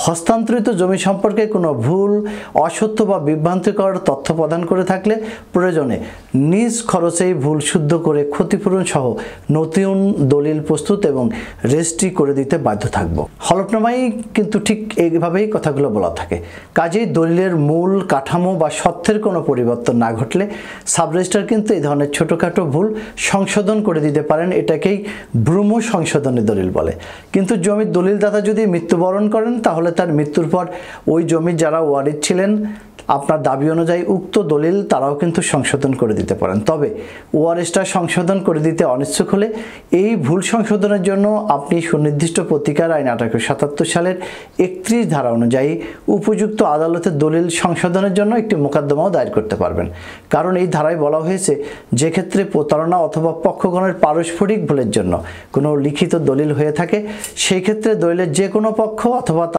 হস্তান্তরিত জমি সম্পর্কে কোনো ভুল, অসত্য বা বিভ্রান্তিকর তথ্য প্রদান করে থাকলে প্রয়োজনে নিজ খরচেই ভুল শুদ্ধ করে ক্ষতিপূরণ সহ নতুন দলিল প্রস্তুত এবং রেজিস্ট্রি করে দিতে বাধ্য থাকব। হলফনামায় কিন্তু ঠিক এইভাবেই কথাগুলো বলা থাকে। কাজেই দলিলের মূল কাঠামো বা সত্যের কোনো পরিবর্তন না ঘটলে সাব রেজিস্ট্রার কিন্তু এই ধরনের ছোটোখাটো ভুল সংশোধন করে দিতে পারেন। এটাকেই ভ্রম সংশোধনী দলিল বলে। কিন্তু জমির দলিলদাতা যদি মৃত্যুবরণ করেন তাহলে তার মৃত্যুর পর ওই জমির যারা ওয়ারিশ ছিলেন আপনার দাবি অনুযায়ী উক্ত দলিল তারাও কিন্তু সংশোধন করে দিতে পারেন। তবে ওয়ারিশটা সংশোধন করে দিতে অনিচ্ছুক হলে এই ভুল সংশোধনের জন্য আপনি সুনির্দিষ্ট প্রতিকার আইন 1877 সালের 31 ধারা অনুযায়ী উপযুক্ত আদালতে দলিল সংশোধনের জন্য একটি মোকদ্দমাও দায়ের করতে পারবেন। কারণ এই ধারায় বলা হয়েছে যে ক্ষেত্রে প্রতারণা অথবা পক্ষগণের পারস্পরিক ভুলের জন্য কোনো লিখিত দলিল হয়ে থাকে সেই ক্ষেত্রে দলিলের যে কোনো পক্ষ অথবা